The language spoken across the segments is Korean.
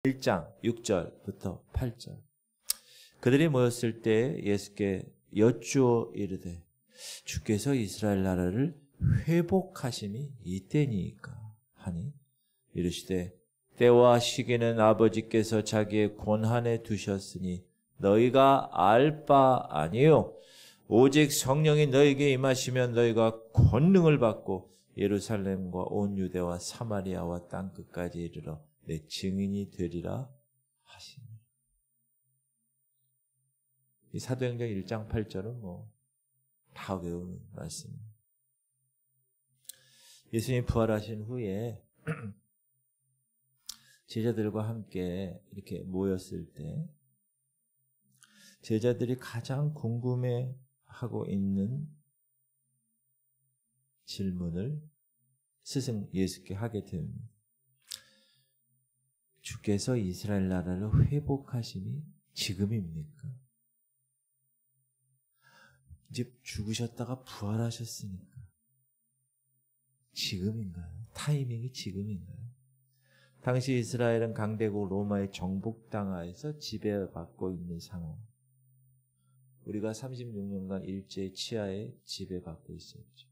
1장 6절부터 8절. 그들이 모였을 때 예수께 여쭈어 이르되 주께서 이스라엘 나라를 회복하심이 이때니까 하니 이르시되 때와 시기는 아버지께서 자기의 권한에 두셨으니 너희가 알 바 아니요 오직 성령이 너희에게 임하시면 너희가 권능을 받고 예루살렘과 온 유대와 사마리아와 땅끝까지 이르러 내 증인이 되리라 하시니. 이 사도행전 1장 8절은 다 외우는 말씀입니다. 예수님이 부활하신 후에 제자들과 함께 이렇게 모였을 때 제자들이 가장 궁금해하고 있는 질문을 스승 예수께 하게 됩니다. 주께서 이스라엘 나라를 회복하심이 지금입니까? 이제 죽으셨다가 부활하셨으니까 지금인가요? 타이밍이 지금인가요? 당시 이스라엘은 강대국 로마의 정복당하에서 지배받고 있는 상황. 우리가 36년간 일제 치하에 지배받고 있었죠.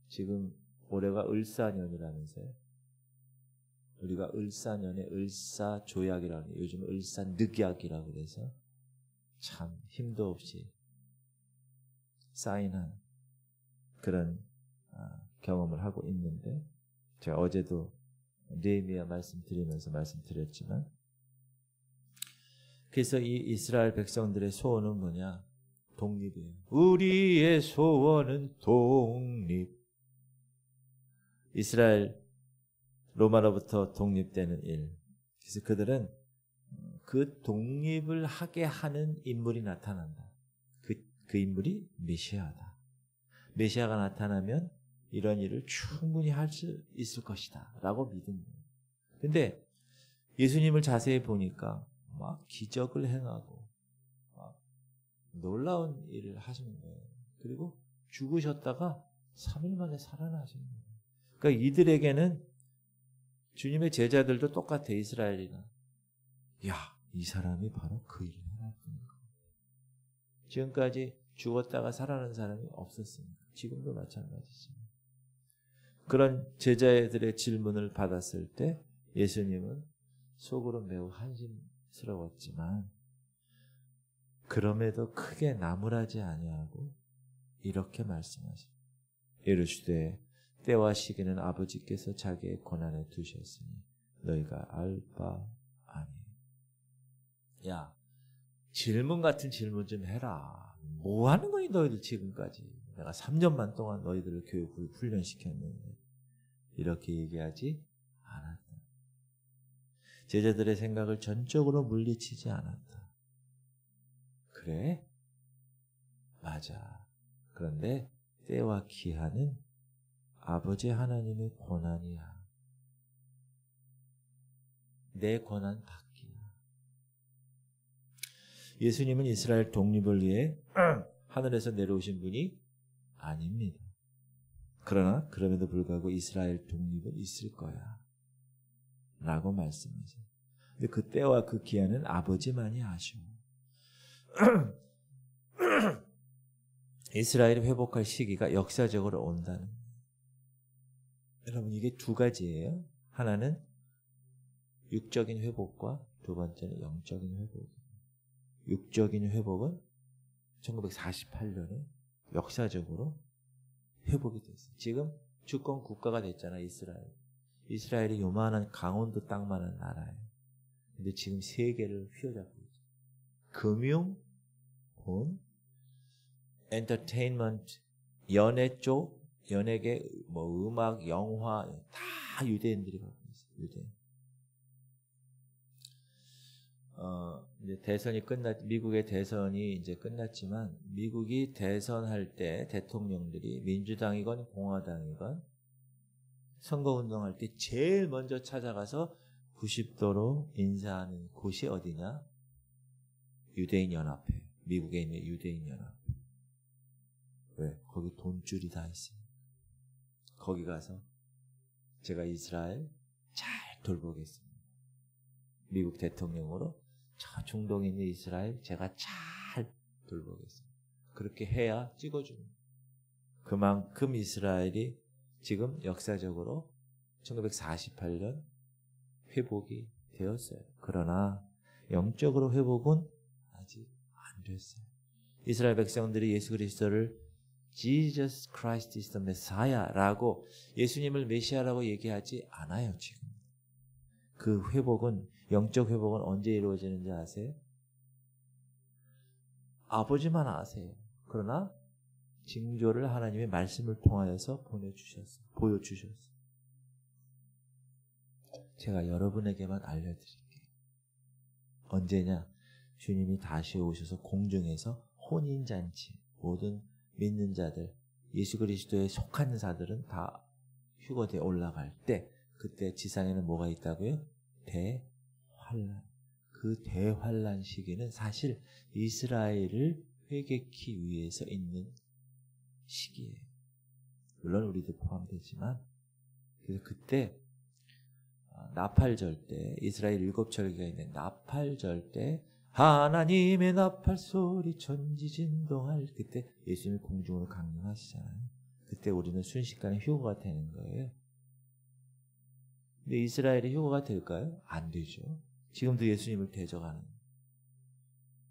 지금 올해가 을사년이라면서요. 우리가 을사년에 을사조약이라고 해요. 요즘 을사늑약이라고 그래서 참 힘도 없이 사인한 그런 경험을 하고 있는데, 제가 어제도 느헤미야 말씀드리면서 말씀드렸지만, 그래서 이 이스라엘 백성들의 소원은 뭐냐? 독립이에요. 우리의 소원은 독립. 이스라엘 로마로부터 독립되는 일. 그래서 그들은 그 독립을 하게 하는 인물이 나타난다. 그 인물이 메시아다. 메시아가 나타나면 이런 일을 충분히 할 수 있을 것이다 라고 믿은 거예요. 근데 예수님을 자세히 보니까 막 기적을 행하고 막 놀라운 일을 하시는 거예요. 그리고 죽으셨다가 3일 만에 살아나시는 거예요. 그러니까 이들에게는 주님의 제자들도 똑같아. 이스라엘이나 이 사람이 바로 그 일을 행할 뿐이고, 지금까지 죽었다가 살아난 사람이 없었습니다. 지금도 마찬가지입니다. 그런 제자들의 질문을 받았을 때 예수님은 속으로 매우 한심스러웠지만 그럼에도 크게 나무라지 아니하고 이렇게 말씀하십니다. 이르시되 때와 시기는 아버지께서 자기의 권한에 두셨으니 너희가 알 바 아니에요. 야, 질문 같은 질문 좀 해라. 뭐 하는 거니 너희들 지금까지. 내가 3년만 동안 너희들을 교육을 훈련시켰는데 이렇게 얘기하지 않았다. 제자들의 생각을 전적으로 물리치지 않았다. 그래? 맞아. 그런데 때와 기한은 아버지 하나님의 권한이야. 내 권한 밖이야. 예수님은 이스라엘 독립을 위해 하늘에서 내려오신 분이 아닙니다. 그러나 그럼에도 불구하고 이스라엘 독립은 있을 거야 라고 말씀하세요. 근데 그 때와 그 기한은 아버지만이 아셔. 이스라엘이 회복할 시기가 역사적으로 온다는 거예요. 여러분, 이게 두 가지예요. 하나는 육적인 회복과 두 번째는 영적인 회복이에요. 육적인 회복은 1948년에 역사적으로 회복이 됐어요. 지금 주권 국가가 됐잖아요. 이스라엘이 요만한 강원도 땅만한 나라예요. 근데 지금 세계를 휘어잡고 있죠. 금융, 돈, 엔터테인먼트, 연예 쪽, 연예계, 음악, 영화 다 유대인들이 갖고 있어요. 유대인. 이제 대선이 미국의 대선이 이제 끝났지만, 미국이 대선할 때 대통령들이 민주당이건 공화당이건 선거운동할 때 제일 먼저 찾아가서 90도로 인사하는 곳이 어디냐? 유대인 연합회. 미국에 있는 유대인 연합회. 왜? 거기 돈줄이 다 있어요. 거기 가서 제가 이스라엘 잘 돌보겠습니다. 미국 대통령으로 저 중동에 있는 이스라엘 제가 잘 돌보겠습니다. 그렇게 해야 찍어줍니다. 그만큼 이스라엘이 지금 역사적으로 1948년 회복이 되었어요. 그러나 영적으로 회복은 아직 안 됐어요. 이스라엘 백성들이 예수 그리스도를 Jesus Christ is the Messiah라고 예수님을 메시아라고 얘기하지 않아요. 지금 그 회복은, 영적 회복은 언제 이루어지는지 아세요? 아버지만 아세요. 그러나 징조를 하나님의 말씀을 통하여서 보여주셨어요. 제가 여러분에게만 알려드릴게요. 언제냐? 주님이 다시 오셔서 공중에서 혼인잔치, 모든 믿는 자들, 예수 그리스도에 속한 자들은 다 휴거대에 올라갈 때, 그때 지상에는 뭐가 있다고요? 대환란. 그 대환란 시기는 사실 이스라엘을 회개케 위해서 있는 시기예요. 물론 우리도 포함되지만, 그래서 그때 나팔절 때, 이스라엘 7절기가 있는 나팔절 때 하나님의 나팔 소리 천지진동할, 그때 예수님이 공중으로 강림하시잖아요. 그때 우리는 순식간에 휴거가 되는 거예요. 근데 이스라엘이 휴거가 될까요? 안 되죠. 지금도 예수님을 대적하는.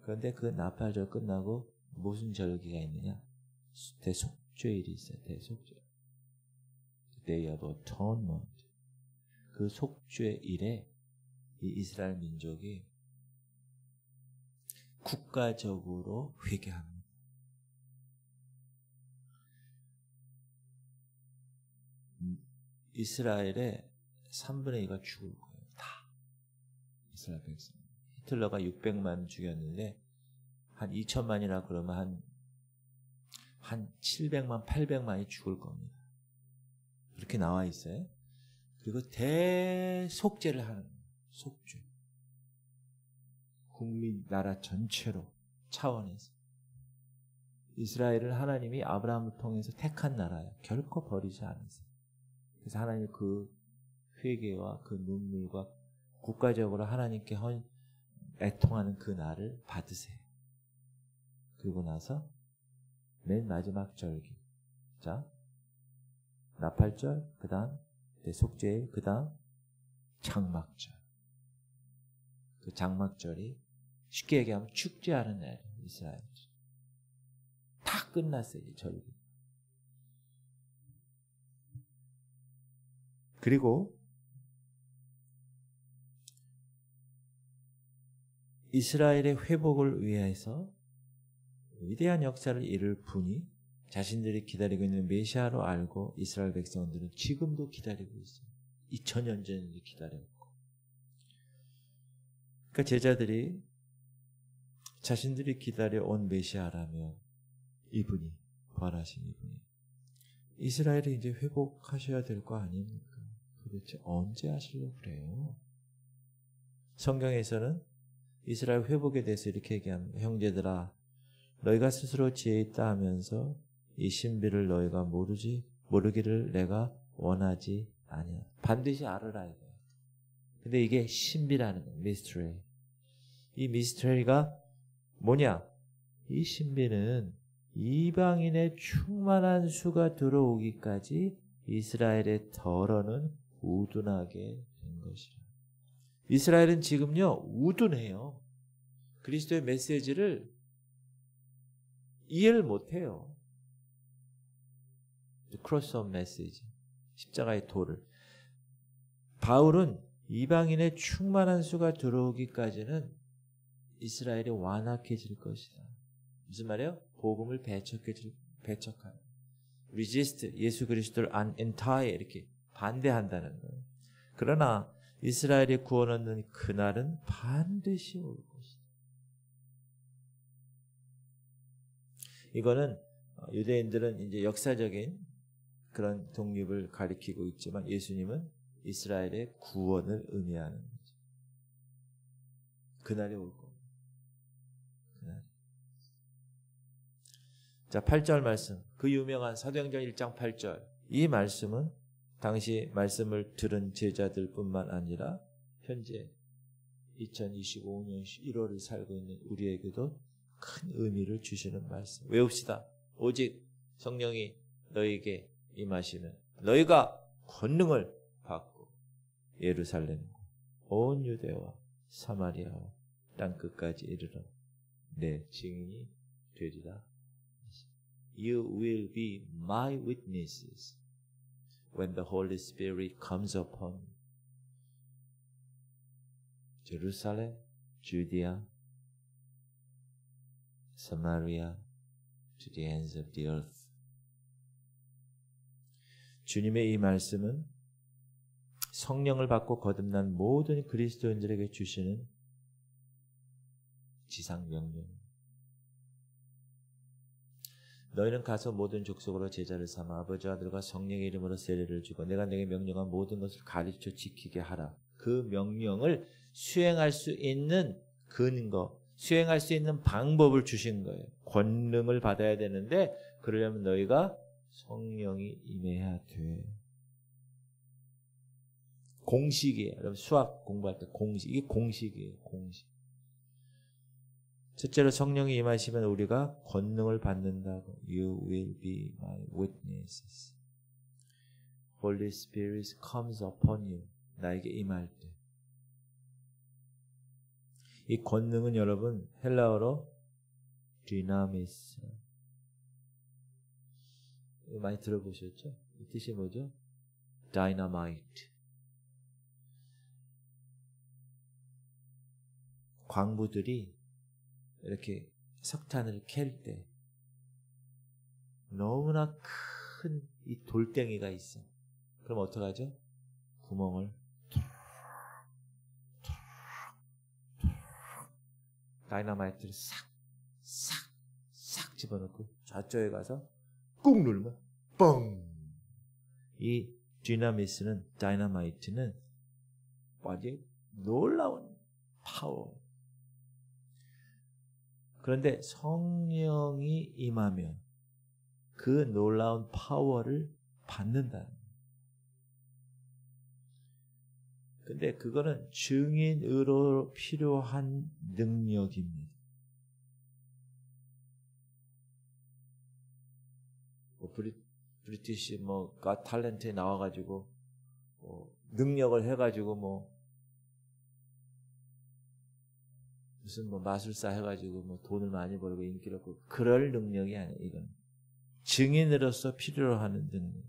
그런데 그 나팔절 끝나고 무슨 절기가 있느냐? 대속죄일이 있어요. 대속죄일. Day of Atonement. 그 속죄일에 이 이스라엘 민족이 국가적으로 회개합니다. 이스라엘의 3분의 2가 죽을 거예요. 다. 이스라엘 백성. 히틀러가 600만 죽였는데 한 2천만이나 그러면 한 700만, 800만이 죽을 겁니다. 그렇게 나와 있어요. 그리고 대속죄를 하는 거예요. 속죄. 국민, 나라 전체로 차원에서. 이스라엘을 하나님이 아브라함을 통해서 택한 나라예요. 결코 버리지 않으세요. 그래서 하나님 그 회개와 그 눈물과 국가적으로 하나님께 애통하는 그 날을 받으세요. 그리고 나서 맨 마지막 절기. 자, 나팔절, 그 다음 대속죄일, 그 다음 장막절. 그 장막절이 쉽게 얘기하면 축제하는 날이에요. 이스라엘. 다 끝났어요. 이 절기. 그리고 이스라엘의 회복을 위해서 위대한 역사를 이룰 분이 자신들이 기다리고 있는 메시아로 알고 이스라엘 백성들은 지금도 기다리고 있어요. 2000년 전에 기다렸고. 그러니까 제자들이 자신들이 기다려온 메시아라면 이분이, 부활하신 이분이 이스라엘이 이제 회복하셔야 될 거 아닙니까? 도대체 언제 하시려고 그래요? 성경에서는 이스라엘 회복에 대해서 이렇게 얘기합니다. 형제들아, 너희가 스스로 지혜 있다 하면서 이 신비를 너희가 모르기를 내가 원하지 아니야. 반드시 알으라 이거예요. 근데 이게 신비라는 거예요. 미스터리. 이 미스터리가 뭐냐? 이 신비는 이방인의 충만한 수가 들어오기까지 이스라엘의 덜어는 우둔하게 된 것이라. 이스라엘은 지금요 우둔해요. 그리스도의 메시지를 이해를 못해요. 크로스 오브 메시지, 십자가의 도를. 바울은 이방인의 충만한 수가 들어오기까지는 이스라엘이 완악해질 것이다. 무슨 말이에요? 복음을 배척하는. resist, 예수 그리스도를 entire 이렇게 반대한다는 거예요. 그러나 이스라엘의 구원 얻는 그날은 반드시 올 것이다. 이거는 유대인들은 이제 역사적인 그런 독립을 가리키고 있지만 예수님은 이스라엘의 구원을 의미하는 거죠. 그날이 올 겁니다. 그날. 자, 8절 말씀. 그 유명한 사도행전 1장 8절. 이 말씀은 당시 말씀을 들은 제자들뿐만 아니라 현재 2025년 1월을 살고 있는 우리에게도 큰 의미를 주시는 말씀. 외웁시다. 오직 성령이 너희에게 임하시는 너희가 권능을 받고 예루살렘 온 유대와 사마리아와 땅끝까지 이르러 내 증인이 되리라. You will be my witnesses when the Holy Spirit comes upon you. Jerusalem, Judea, Samaria, to the ends of the earth. 주님의 이 말씀은 성령을 받고 거듭난 모든 그리스도인들에게 주시는 지상명령. 너희는 가서 모든 족속으로 제자를 삼아 아버지와 아들과 성령의 이름으로 세례를 주고 내가 내게 명령한 모든 것을 가르쳐 지키게 하라. 그 명령을 수행할 수 있는 근거, 수행할 수 있는 방법을 주신 거예요. 권능을 받아야 되는데 그러려면 너희가 성령이 임해야 돼. 공식이에요. 여러분 수학 공부할 때 공식, 이게 공식이에요. 공식. 첫째로 성령이 임하시면 우리가 권능을 받는다고. You will be my witnesses. Holy Spirit comes upon you. 나에게 임할 때. 이 권능은 여러분 헬라어로 dynamis. 많이 들어보셨죠? 이 뜻이 뭐죠? dynamite. 광부들이 이렇게 석탄을 캘 때 너무나 큰 이 돌덩이가 있어. 그럼 어떡하죠? 구멍을 다이너마이트를 싹 집어넣고 저쪽에 가서 꾹 누르면 뻥! 이 디나미스는 다이너마이트는 아주 놀라운 파워. 그런데 성령이 임하면 그 놀라운 파워를 받는다는 거예요. 근데 그거는 증인으로 필요한 능력입니다. 브리티시 가 탤런트에 나와가지고 능력을 해가지고 무슨 마술사 해가지고 돈을 많이 벌고 인기를 얻고 그럴 능력이 아니에요. 이건 증인으로서 필요로 하는 능력.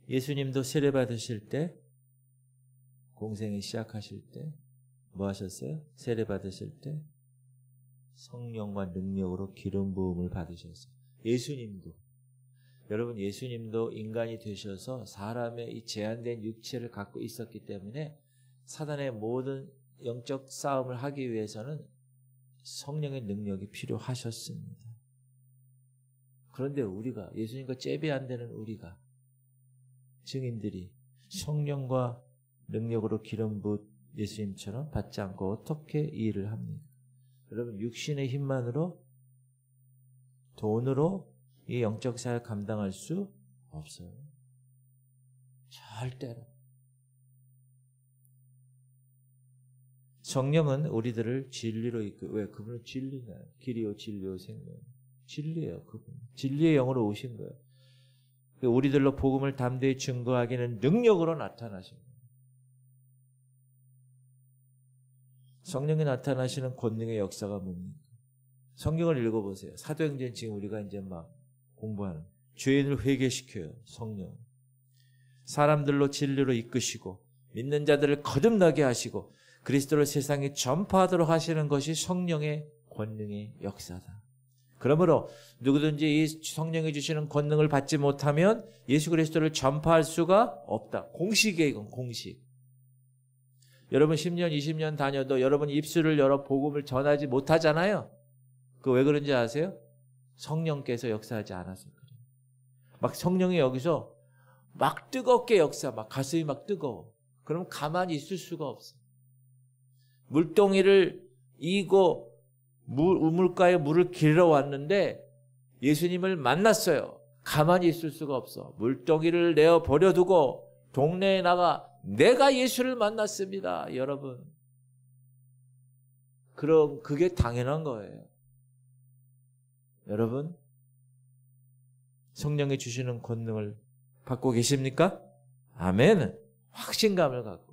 예수님도 세례 받으실 때 공생이 시작하실 때 뭐 하셨어요? 세례 받으실 때 성령과 능력으로 기름 부음을 받으셨어요. 예수님도 여러분 예수님도 인간이 되셔서 사람의 이 제한된 육체를 갖고 있었기 때문에 사단의 모든 영적 싸움을 하기 위해서는 성령의 능력이 필요하셨습니다. 그런데 우리가 예수님과 잽이 안 되는 우리가 증인들이 성령과 능력으로 기름 부은 예수님처럼 받지 않고 어떻게 이 일을 합니까? 여러분 육신의 힘만으로 돈으로 이 영적 사역을 감당할 수 없어요. 절대로. 성령은 우리들을 진리로 이끌. 왜? 그분은 진리냐? 길이요 진리요 생명. 진리예요. 그분. 진리의 영으로 오신 거예요. 우리들로 복음을 담대히 증거하기는 능력으로 나타나신 거예요. 성령이 나타나시는 권능의 역사가 뭡니까? 성경을 읽어보세요. 사도행전 지금 우리가 이제 막 공부하는 죄인을 회개시켜요. 성령. 사람들로 진리로 이끄시고 믿는 자들을 거듭나게 하시고 그리스도를 세상에 전파하도록 하시는 것이 성령의 권능의 역사다. 그러므로 누구든지 이 성령이 주시는 권능을 받지 못하면 예수 그리스도를 전파할 수가 없다. 공식이에요. 이건 공식. 여러분 10년, 20년 다녀도 여러분 입술을 열어 복음을 전하지 못하잖아요. 그거 왜 그런지 아세요? 성령께서 역사하지 않아서 그래요. 막 성령이 여기서 막 뜨겁게 역사, 막 가슴이 막 뜨거워. 그럼 가만히 있을 수가 없어. 물동이를 이고 우물가에 물을 길러 왔는데 예수님을 만났어요. 가만히 있을 수가 없어. 물동이를 내어 버려두고 동네에 나가 내가 예수를 만났습니다. 여러분. 그럼 그게 당연한 거예요. 여러분, 성령이 주시는 권능을 받고 계십니까? 아멘. 확신감을 갖고.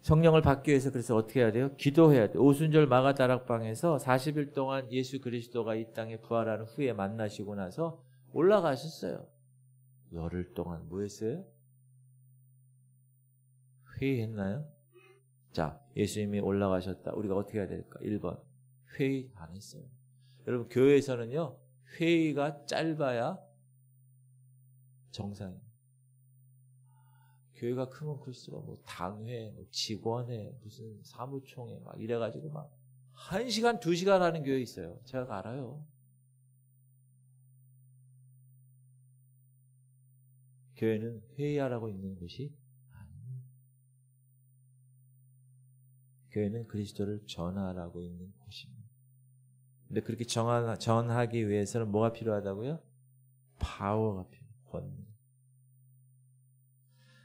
성령을 받기 위해서 그래서 어떻게 해야 돼요? 기도해야 돼요. 오순절 마가다락방에서 40일 동안 예수 그리스도가 이 땅에 부활한 후에 만나시고 나서 올라가셨어요. 열흘 동안 뭐 했어요? 회의했나요? 자, 예수님이 올라가셨다. 우리가 어떻게 해야 될까? 1번. 회의 안 했어요. 여러분, 교회에서는요, 회의가 짧아야 정상이에요. 교회가 크면 클수록 뭐 당회, 뭐 직원회, 무슨 사무총회 막 이래가지고 막 1시간, 2시간 하는 교회 있어요. 제가 알아요. 교회는 회의하라고 있는 곳이 아니에요. 교회는 그리스도를 전하라고 있는 곳입니다. 근데 그렇게 전하기 위해서는 뭐가 필요하다고요? 파워가 필요해요. 권능.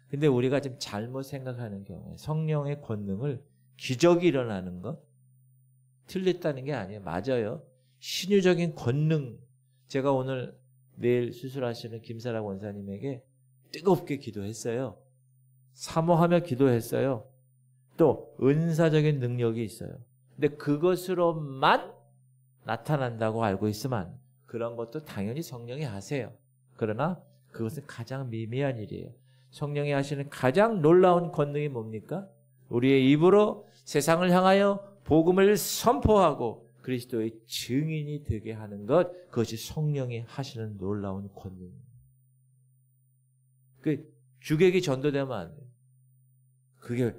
근데 우리가 지금 잘못 생각하는 경우에 성령의 권능을 기적이 일어나는 것 틀렸다는 게 아니에요. 맞아요. 신유적인 권능. 제가 오늘 내일 수술하시는 김사라 원사님에게 뜨겁게 기도했어요. 사모하며 기도했어요. 또 은사적인 능력이 있어요. 근데 그것으로만 나타난다고 알고 있으면 그런 것도 당연히 성령이 하세요. 그러나 그것은 가장 미미한 일이에요. 성령이 하시는 가장 놀라운 권능이 뭡니까? 우리의 입으로 세상을 향하여 복음을 선포하고 그리스도의 증인이 되게 하는 것, 그것이 성령이 하시는 놀라운 권능입니다. 그 주객이 전도되면 안 돼요. 그게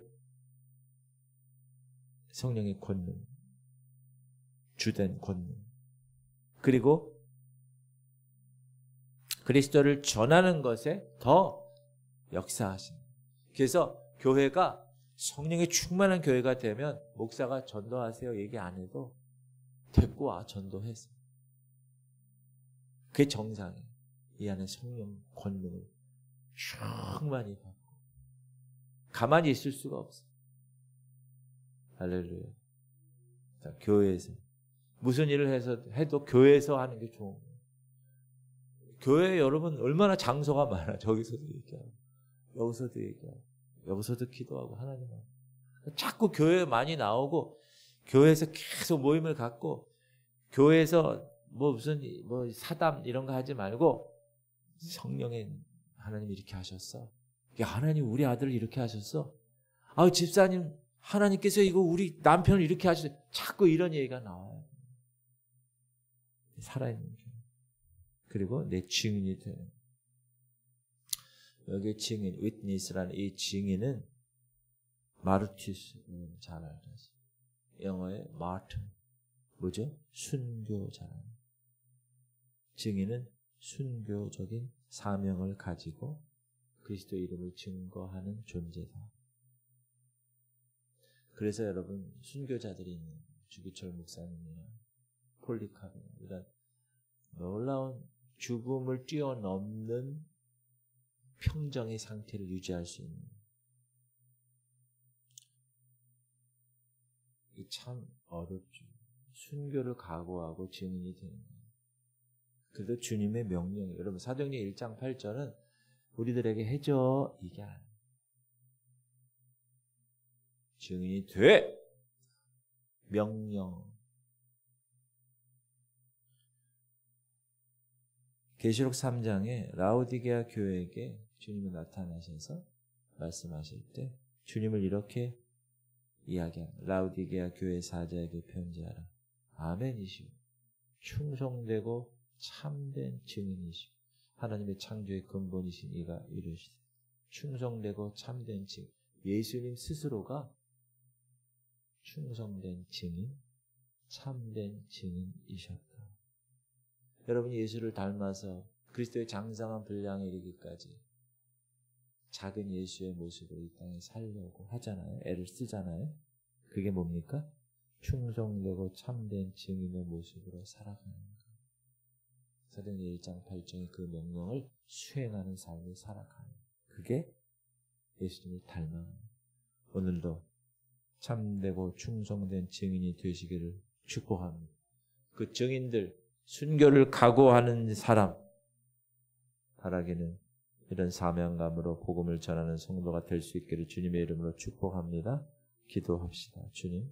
성령의 권능, 주된 권능. 그리고 그리스도를 전하는 것에 더 역사하십니다. 그래서 교회가 성령이 충만한 교회가 되면 목사가 전도하세요 얘기 안 해도 데리고 와 전도해서. 그게 정상이에요. 이 안에 성령 권능을 충만히 받고 가만히 있을 수가 없어요. 할렐루야. 자, 교회에서 무슨 일을 해도 교회에서 하는 게 좋은 거예요. 교회에 여러분 얼마나 장소가 많아. 저기서도 얘기하고 여기서도 얘기하고 여기서도 기도하고 하나님 앞에. 자꾸 교회에 많이 나오고 교회에서 계속 모임을 갖고 교회에서 뭐 무슨 뭐 사담 이런 거 하지 말고 성령의 하나님 이렇게 하셨어. 야, 하나님 우리 아들을 이렇게 하셨어. 아, 집사님 하나님께서 이거 우리 남편을 이렇게 하셨어. 자꾸 이런 얘기가 나와요. 살아있는 교회. 그리고 내 증인이 되는. 여기 증인, witness라는 이 증인은 마르티스, 잘 알죠. 영어의 마르틴, 뭐죠? 순교자라는. 증인은 순교적인 사명을 가지고 그리스도의 이름을 증거하는 존재다. 그래서 여러분 순교자들이 있는 주기철 목사님이나 폴리카르 이런 놀라운 죽음을 뛰어넘는 평정의 상태를 유지할 수 있는 이 참 어렵죠. 순교를 각오하고 증인이 되는 거예요. 그래도 주님의 명령, 여러분 사도행전 1장 8절은 우리들에게 해줘 이게 아니에요. 증인이 돼 명령. 계시록 3장에 라오디게아 교회에게 주님이 나타나셔서 말씀하실 때 주님을 이렇게 이야기합니다. 라오디게아 교회 사자에게 편지하라. 아멘이시오. 충성되고 참된 증인이시오. 하나님의 창조의 근본이신 이가 이르시되 충성되고 참된 증인. 예수님 스스로가 충성된 증인, 참된 증인이셨다. 여러분이 예수를 닮아서 그리스도의 장성한 분량에 이르기까지 작은 예수의 모습으로 이 땅에 살려고 하잖아요. 애를 쓰잖아요. 그게 뭡니까? 충성되고 참된 증인의 모습으로 살아가는 것. 사도행전 1장 8장의 그 명령을 수행하는 삶을 살아가는 그게 예수님을 닮아 오늘도 참되고 충성된 증인이 되시기를 축복합니다. 그 증인들 순교를 각오하는 사람 바라기는 이런 사명감으로 복음을 전하는 성도가 될 수 있기를 주님의 이름으로 축복합니다. 기도합시다. 주님